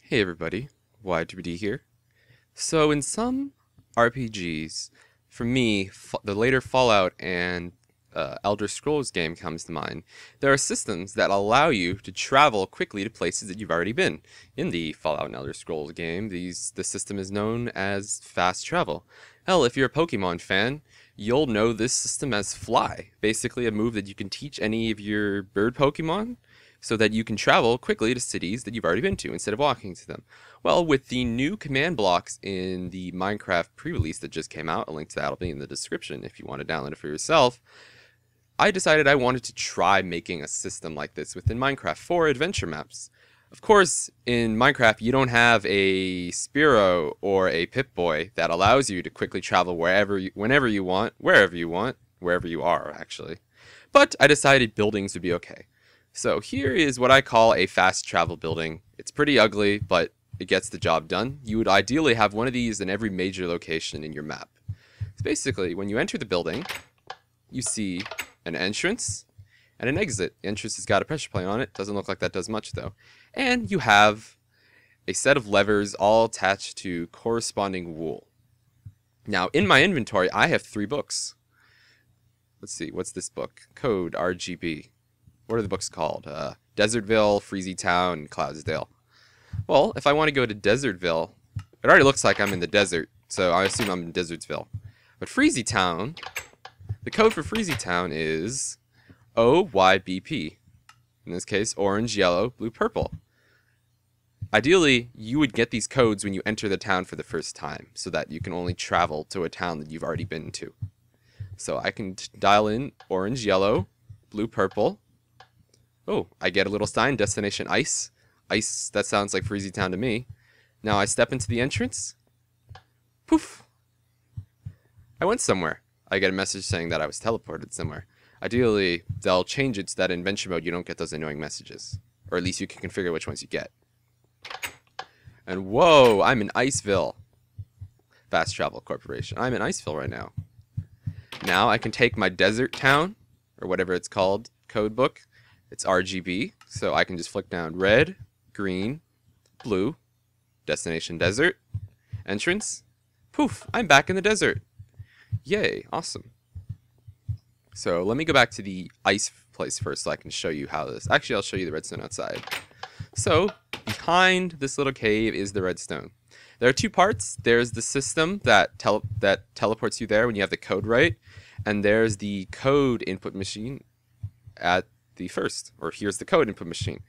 Hey everybody, Y2D here. So in some RPGs, for me, the later Fallout and Elder Scrolls game comes to mind. There are systems that allow you to travel quickly to places that you've already been. In the Fallout and Elder Scrolls game, the system is known as fast travel. Hell, if you're a Pokemon fan, you'll know this system as Fly, basically a move that you can teach any of your bird Pokemon so that you can travel quickly to cities that you've already been to instead of walking to them. Well, with the new command blocks in the Minecraft pre-release that just came out, a link to that will be in the description if you want to download it for yourself, I decided I wanted to try making a system like this within Minecraft for adventure maps. Of course, in Minecraft, you don't have a Spearow or a Pip-Boy that allows you to quickly travel whenever you want, wherever you are, actually. But I decided buildings would be okay. So here is what I call a fast travel building. It's pretty ugly, but it gets the job done. You would ideally have one of these in every major location in your map. So basically, when you enter the building, you see an entrance and an exit. The entrance has got a pressure plate on it. Doesn't look like that does much though. And you have a set of levers all attached to corresponding wool. Now in my inventory, I have 3 books. Let's see, what's this book? Code RGB. What are the books called? Desertville, Freezy Town, and Cloudsdale. Well, if I want to go to Desertville, it already looks like I'm in the desert, so I assume I'm in Desertsville. But Freezy Town, the code for Freezy Town is OYBP. In this case, orange, yellow, blue, purple. Ideally, you would get these codes when you enter the town for the first time, so that you can only travel to a town that you've already been to. So I can dial in orange, yellow, blue, purple. Oh, I get a little sign, destination ice. Ice, that sounds like Freezy Town to me. Now I step into the entrance. Poof! I went somewhere. I get a message saying that I was teleported somewhere. Ideally, they'll change it so that in adventure mode you don't get those annoying messages. Or at least you can configure which ones you get. And whoa, I'm in Iceville. Fast Travel Corporation. I'm in Iceville right now. Now I can take my desert town, or whatever it's called, code book. It's RGB, so I can just flick down red, green, blue, destination desert, entrance. Poof, I'm back in the desert. Yay, awesome. So let me go back to the ice place first so I can show you how this... Actually, I'll show you the redstone outside. So behind this little cave is the redstone. There are 2 parts. There's the system that teleports you there when you have the code right, and there's the code input machine at the first, or here's the code input machine.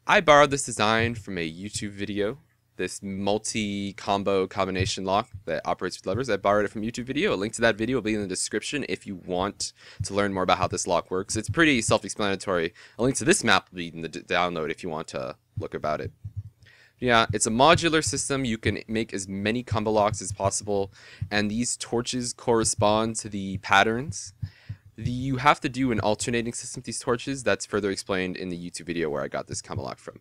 I borrowed this design from a YouTube video, this multi-combination lock that operates with levers. I borrowed it from a YouTube video. A link to that video will be in the description if you want to learn more about how this lock works. It's pretty self-explanatory. A link to this map will be in the download if you want to look about it. Yeah, it's a modular system. You can make as many combo locks as possible, and these torches correspond to the patterns. You have to do an alternating system with these torches. That's further explained in the YouTube video where I got this combo lock from.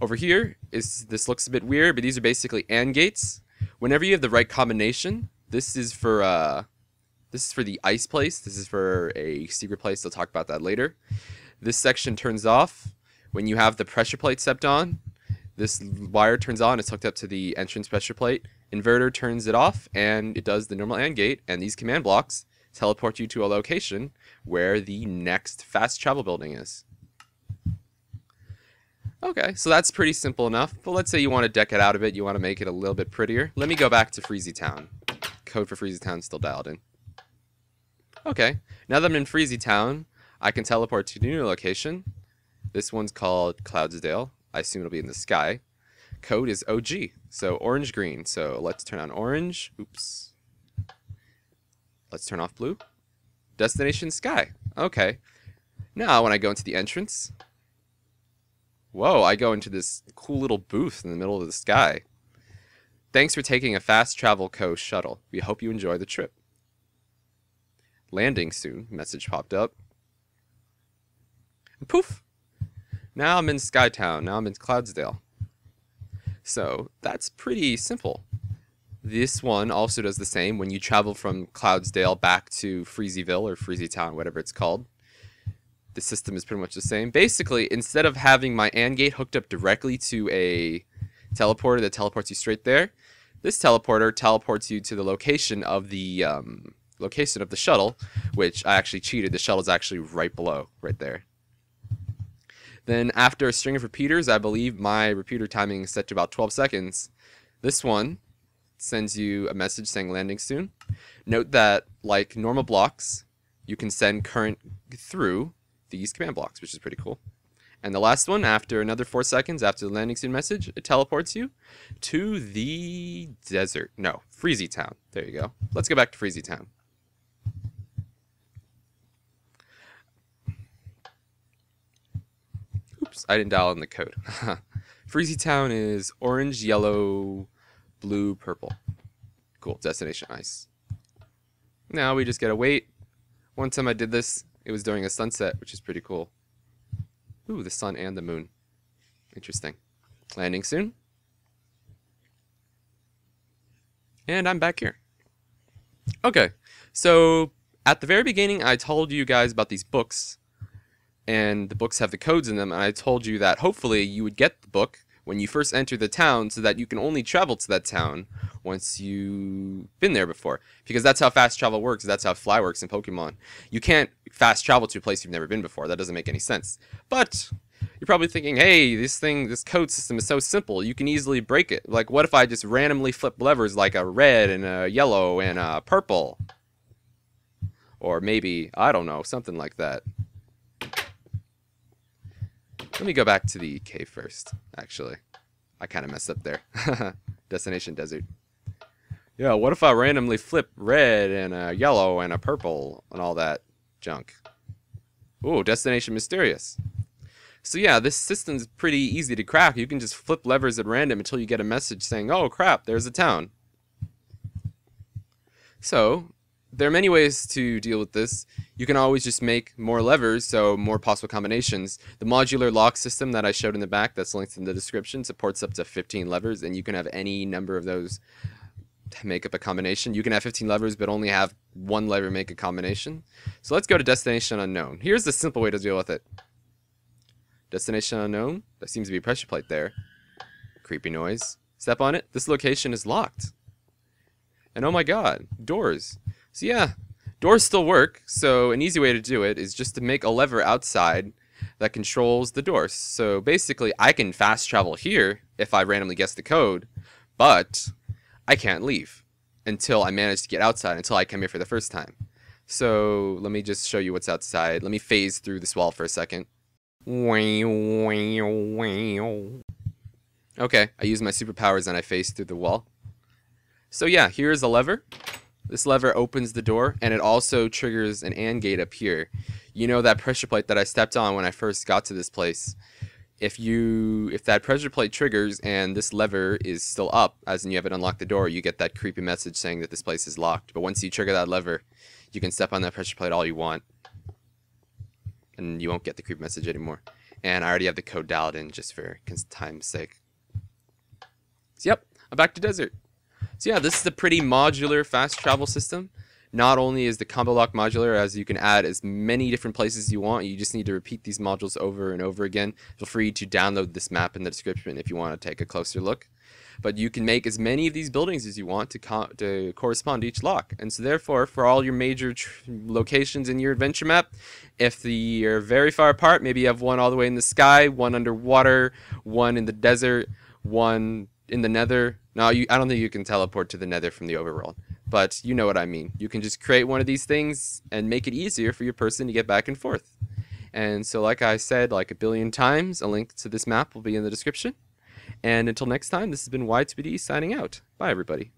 Over here, this looks a bit weird, but these are basically AND gates. Whenever you have the right combination, this is for the ice place. This is for a secret place. I'll talk about that later. This section turns off when you have the pressure plate stepped on. This wire turns on. It's hooked up to the entrance pressure plate. Inverter turns it off, and it does the normal AND gate. And these command blocks teleport you to a location where the next fast travel building is. Okay, so that's pretty simple enough, but let's say you want to deck it out a bit, you want to make it a little bit prettier. Let me go back to Freezy Town. Code for Freezy Town is still dialed in. Okay, now that I'm in Freezy Town, I can teleport to a new location. This one's called Cloudsdale. I assume it'll be in the sky. Code is OG, so orange-green. So let's turn on orange. Oops. Let's turn off blue. Destination sky. Okay. Now when I go into the entrance, whoa, I go into this cool little booth in the middle of the sky. Thanks for taking a Fast Travel Co. shuttle. We hope you enjoy the trip. Landing soon, message popped up. And poof! Now I'm in Skytown. Now I'm in Cloudsdale. So that's pretty simple. This one also does the same when you travel from Cloudsdale back to Freezyville or Freezy Town, whatever it's called. The system is pretty much the same. Basically, instead of having my AND gate hooked up directly to a teleporter that teleports you straight there. This teleporter teleports you to the location of the shuttle, which I actually cheated. The shuttle's actually right below, right there. Then after a string of repeaters, I believe my repeater timing is set to about 12 seconds. This one sends you a message saying landing soon. Note that, like normal blocks, you can send current through these command blocks, which is pretty cool. And the last one, after another 4 seconds after the landing soon message, it teleports you to the desert. No, Freezy Town. There you go. Let's go back to Freezy Town. Oops, I didn't dial in the code. Freezy Town is orange, yellow, blue, purple. Cool, destination ice. Now we just gotta wait. One time I did this, it was during a sunset, which is pretty cool. Ooh, the sun and the moon. Interesting. Landing soon. And I'm back here. Okay, so at the very beginning I told you guys about these books, and the books have the codes in them, and I told you that hopefully you would get the book when you first enter the town so that you can only travel to that town once you've been there before. Because that's how fast travel works, that's how fly works in Pokemon. You can't fast travel to a place you've never been before, that doesn't make any sense. But you're probably thinking, hey, this code system is so simple, you can easily break it. Like, what if I just randomly flip levers like a red and a yellow and a purple? Or maybe, I don't know, something like that. Let me go back to the cave first, actually. I kind of messed up there. Destination desert. Yeah, what if I randomly flip red and a yellow and a purple and all that junk? Ooh, destination mysterious. So yeah, this system's pretty easy to crack. You can just flip levers at random until you get a message saying, oh crap, there's a town. So, there are many ways to deal with this. You can always just make more levers, so more possible combinations. The modular lock system that I showed in the back, that's linked in the description, supports up to 15 levers, and you can have any number of those to make up a combination. You can have 15 levers, but only have one lever make a combination. So let's go to Destination Unknown. Here's the simple way to deal with it. Destination Unknown, there seems to be a pressure plate there. Creepy noise. Step on it, this location is locked. And oh my god, doors. So yeah, doors still work, so an easy way to do it is just to make a lever outside that controls the doors. So basically, I can fast travel here if I randomly guess the code, but I can't leave until I manage to get outside, until I come here for the first time. So let me just show you what's outside. Let me phase through this wall for a second. Okay, I use my superpowers and I phase through the wall. So yeah, here's a lever. This lever opens the door, and it also triggers an AND gate up here. You know that pressure plate that I stepped on when I first got to this place? If that pressure plate triggers and this lever is still up, as in you haven't unlocked the door, you get that creepy message saying that this place is locked. But once you trigger that lever, you can step on that pressure plate all you want, and you won't get the creepy message anymore. And I already have the code dialed in just for time's sake. So yep, I'm back to desert. So yeah, this is a pretty modular fast travel system. Not only is the combo lock modular, as you can add as many different places as you want, you just need to repeat these modules over and over again. Feel free to download this map in the description if you want to take a closer look. But you can make as many of these buildings as you want to correspond to each lock. And so therefore, for all your major locations in your adventure map, if you're very far apart, maybe you have one all the way in the sky, one underwater, one in the desert, one in the nether. No, I don't think you can teleport to the nether from the overworld, but you know what I mean. You can just create one of these things and make it easier for your person to get back and forth. And so like I said like a billion times, a link to this map will be in the description. And until next time, this has been Y2BD signing out. Bye everybody.